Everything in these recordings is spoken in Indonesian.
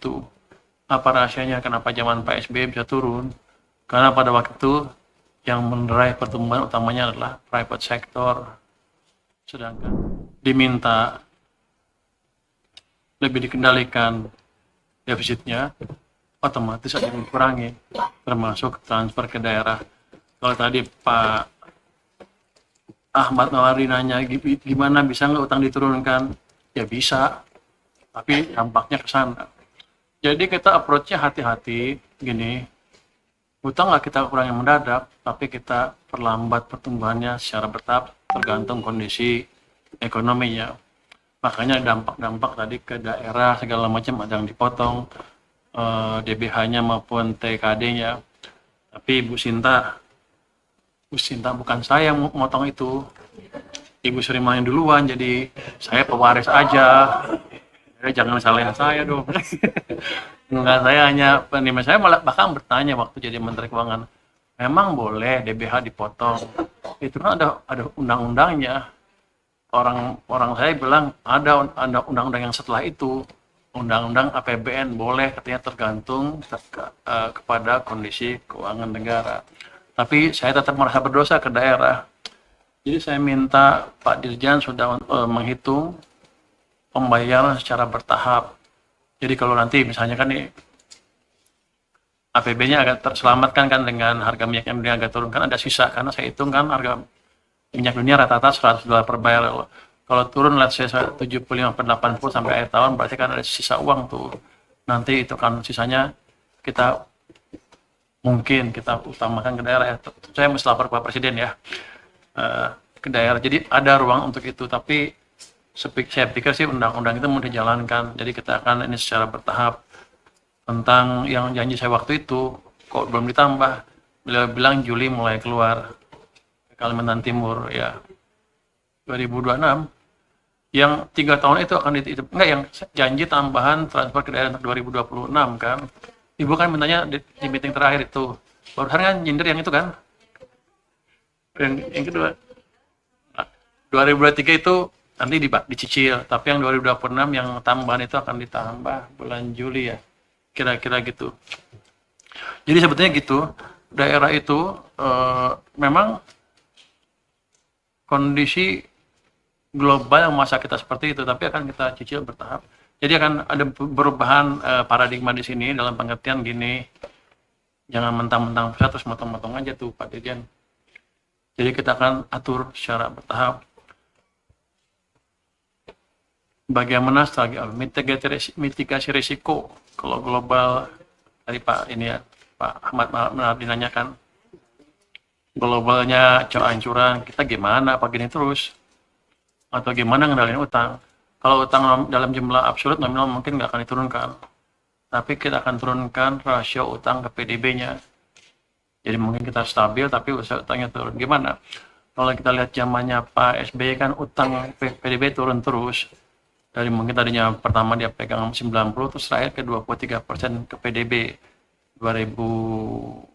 itu. Apa rahasianya kenapa zaman Pak SBY bisa turun? Karena pada waktu itu yang mendrive pertumbuhan utamanya adalah private sector, sedangkan diminta lebih dikendalikan defisitnya, otomatis ada yang dikurangi, termasuk transfer ke daerah. Kalau tadi Pak Ahmad Nawari nanya gimana bisa nggak utang diturunkan, ya bisa, tapi dampaknya ke sana. Jadi kita approach-nya hati-hati, gini, utang nggak kita kurangi mendadak, tapi kita perlambat pertumbuhannya secara bertahap tergantung kondisi ekonominya. Makanya dampak-dampak tadi ke daerah segala macam ada yang dipotong, DBH-nya maupun TKD-nya. Tapi Bu Sinta bukan saya yang motong itu, Ibu Sri Mulyani duluan, jadi saya pewaris aja. Jangan salahin saya dong. Enggak, saya hanya penerima. Saya malah bahkan bertanya waktu jadi Menteri Keuangan, memang boleh DBH dipotong? Itu kan ada undang-undangnya. Orang saya bilang ada undang-undang yang setelah itu, undang-undang APBN boleh, katanya tergantung kepada kondisi keuangan negara. Tapi saya tetap merasa berdosa ke daerah. Jadi saya minta Pak Dirjen sudah menghitung pembayaran secara bertahap. Jadi kalau nanti misalnya kan nih APB-nya agak terselamatkan kan dengan harga minyak yang agak turun, kan ada sisa, karena saya hitung kan harga minyak dunia rata-rata $100 per barrel. Kalau turun let's say 75 per 80 sampai akhir tahun, berarti kan ada sisa uang tuh. Nanti itu kan sisanya kita mungkin kita utamakan ke daerah ya. Saya mesti lapor ke Pak Presiden ya, ke daerah. Jadi ada ruang untuk itu, tapi saya pikir sih undang-undang itu mau dijalankan. Jadi kita akan ini secara bertahap. Tentang yang janji saya waktu itu, kok belum ditambah. Beliau bilang Juli mulai keluar ke Kalimantan Timur ya 2026. Yang 3 tahun itu akan enggak, yang janji tambahan transfer ke daerah untuk 2026 kan. Ibu kan mintanya di meeting terakhir itu. Barusan kan nyindir yang itu kan. Yang kedua 2023 itu nanti dicicil, tapi yang 2026 yang tambahan itu akan ditambah bulan Juli ya, kira-kira gitu. Jadi sebetulnya gitu, daerah itu memang kondisi global yang masa kita seperti itu, tapi akan kita cicil bertahap. Jadi akan ada perubahan paradigma di sini dalam pengertian gini, jangan mentang-mentang pusat terus motong-motong aja tuh Pak Dirjen. Jadi kita akan atur secara bertahap. Bagaimana strategi mitigasi risiko kalau global, tadi Pak ini ya Pak Ahmad dinanyakan globalnya kehancuran, kita gimana apa gini terus, atau gimana ngendalin utang? Kalau utang dalam jumlah absolut nominal mungkin nggak akan diturunkan, tapi kita akan turunkan rasio utang ke PDB-nya. Jadi mungkin kita stabil tapi utangnya turun. Gimana? Kalau kita lihat zamannya Pak SBY kan utang PDB turun terus. Dari mungkin tadinya pertama dia pegang 90 terus terakhir ke 23% ke PDB 2014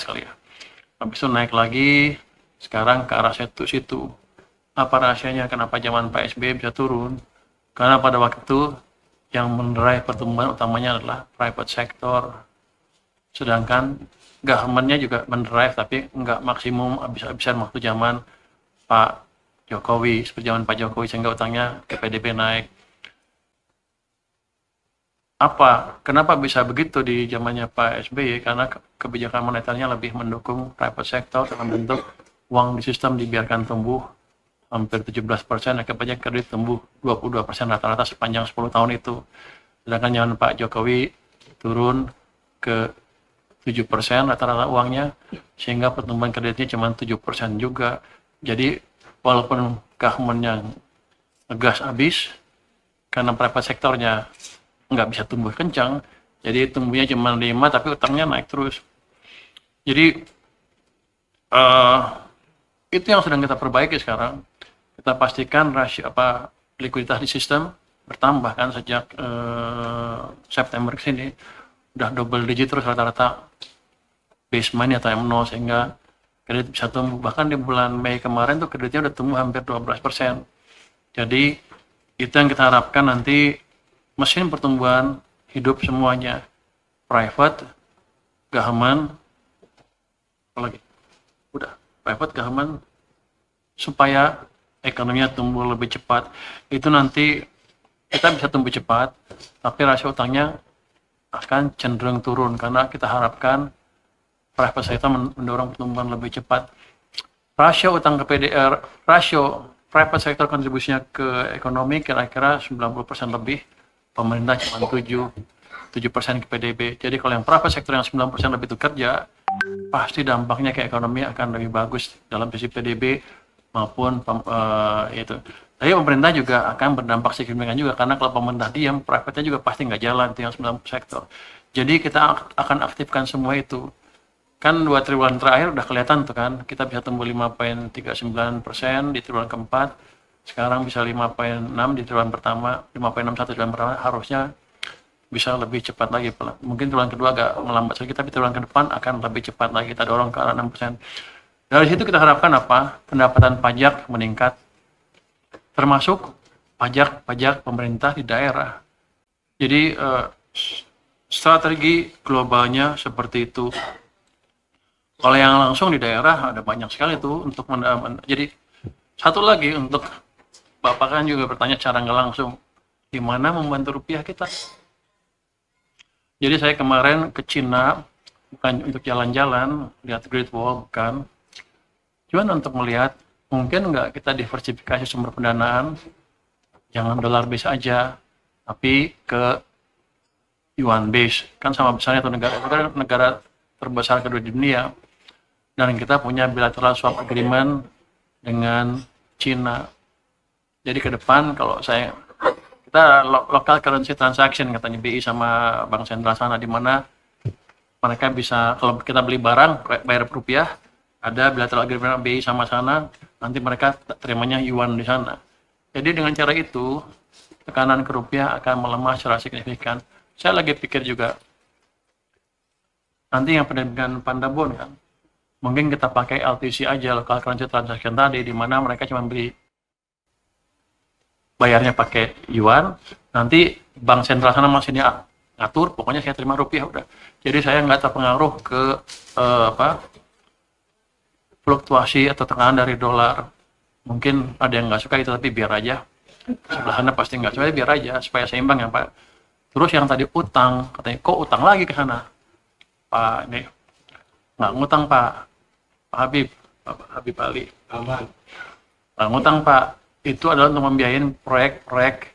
kali ya. Habis itu naik lagi, sekarang ke arah situ. Apa rahasianya kenapa zaman Pak SBY bisa turun? Karena pada waktu itu yang mendrive pertumbuhan utamanya adalah private sector. Sedangkan government-nya juga mendrive tapi nggak maksimum habis-habisan waktu zaman Pak Jokowi, seperti zaman Pak Jokowi, sehingga utangnya ke PDB naik. Kenapa bisa begitu di zamannya Pak SBY? Karena kebijakan moneternya lebih mendukung private sector dalam bentuk uang di sistem dibiarkan tumbuh hampir 17%, akibatnya kredit tumbuh 22% rata-rata sepanjang 10 tahun itu. Sedangkan zaman Pak Jokowi turun ke 7% rata-rata uangnya, sehingga pertumbuhan kreditnya cuma 7% juga. Jadi walaupun government-nya ngegas habis, karena private sektornya nggak bisa tumbuh kencang, jadi tumbuhnya cuma 5 tapi utangnya naik terus. Jadi itu yang sedang kita perbaiki sekarang. Kita pastikan rasio likuiditas di sistem bertambah kan sejak September ke sini udah double digit terus rata-rata baseline atau M0, sehingga kredit bisa tumbuh. Bahkan di bulan Mei kemarin tuh kreditnya udah tumbuh hampir 12%. Jadi itu yang kita harapkan nanti mesin pertumbuhan hidup semuanya, private, government, apalagi udah private, government, supaya ekonominya tumbuh lebih cepat. Itu nanti kita bisa tumbuh cepat, tapi rasio utangnya akan cenderung turun karena kita harapkan private sector mendorong pertumbuhan lebih cepat. Rasio utang ke PDR, rasio private sector kontribusinya ke ekonomi kira-kira 90% lebih, pemerintah cuma 7% ke PDB. Jadi kalau yang private sector yang 90% lebih itu kerja, pasti dampaknya ke ekonomi akan lebih bagus dalam sisi PDB maupun itu. Tapi pemerintah juga akan berdampak signifikan juga, karena kalau pemerintah diam, private-nya juga pasti nggak jalan, itu yang 90 sektor. Jadi kita akan aktifkan semua itu. Kan 2 triwulan terakhir udah kelihatan tuh kan, kita bisa tumbuh 5,39% di triwulan keempat, sekarang bisa 5,6 di triwulan pertama, 5,61 di triwulan pertama, harusnya bisa lebih cepat lagi. Mungkin triwulan kedua agak melambat sedikit, tapi triwulan ke depan akan lebih cepat lagi, kita dorong ke arah 6%. Dari situ kita harapkan apa? Pendapatan pajak meningkat, termasuk pajak pemerintah di daerah. Jadi strategi globalnya seperti itu. Kalau yang langsung di daerah ada banyak sekali tuh untuk jadi satu lagi untuk Bapak kan juga bertanya cara nggak langsung, gimana membantu rupiah kita. Jadi saya kemarin ke Cina, bukan untuk jalan-jalan, lihat Great Wall, bukan. Cuman untuk melihat, mungkin nggak kita diversifikasi sumber pendanaan, jangan dollar base aja, tapi ke yuan base. Kan sama besarnya tuh negara terbesar kedua di dunia. Dan kita punya bilateral swap agreement dengan Cina. Jadi ke depan kalau kita local currency transaction katanya BI sama bank sentral sana, di mana mereka bisa kalau kita beli barang bayar rupiah, ada bilateral agreement BI sama sana, nanti mereka terimanya yuan di sana. Jadi dengan cara itu tekanan ke rupiah akan melemah secara signifikan. Saya lagi pikir juga nanti yang dengan Pandabon kan, mungkin kita pakai LTC aja, local currency transaction tadi, di mana mereka cuma beli bayarnya pakai yuan, nanti bank sentral sana masih ngatur, pokoknya saya terima rupiah udah. Jadi saya nggak terpengaruh ke fluktuasi atau tekanan dari dolar. Mungkin ada yang nggak suka itu, tapi biar aja. Sebelah sana pasti nggak suka, biar aja supaya seimbang ya Pak. Terus yang tadi utang, katanya kok utang lagi ke sana, Pak ini nggak ngutang Pak Habib Ali. Nggak ngutang Pak, itu adalah untuk membiayain proyek-proyek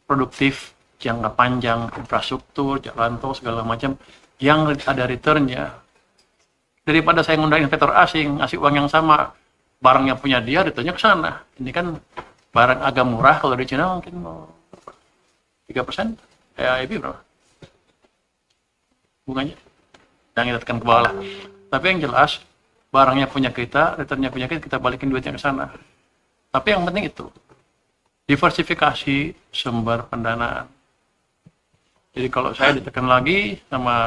produktif jangka panjang, infrastruktur, jalan tol segala macam yang ada returnnya. Daripada saya ngundang investor asing, ngasih uang yang sama, barangnya punya dia, returnnya ke sana. Ini kan barang agak murah, kalau di Cina mungkin 3%, EIB berapa? Bunganya? Yang kita tekan ke bawah lah. Tapi yang jelas, barangnya punya kita, returnnya punya kita balikin duitnya ke sana. Tapi yang penting itu, diversifikasi sumber pendanaan. Jadi kalau saya ditekan lagi sama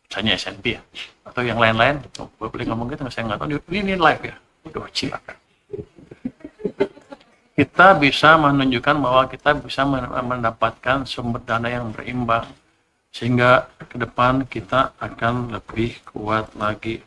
misalnya S&P ya, atau yang lain-lain, boleh ngomong gitu, saya nggak tahu, ini live ya, udah silakan. Kita bisa menunjukkan bahwa kita bisa mendapatkan sumber dana yang berimbang, sehingga ke depan kita akan lebih kuat lagi.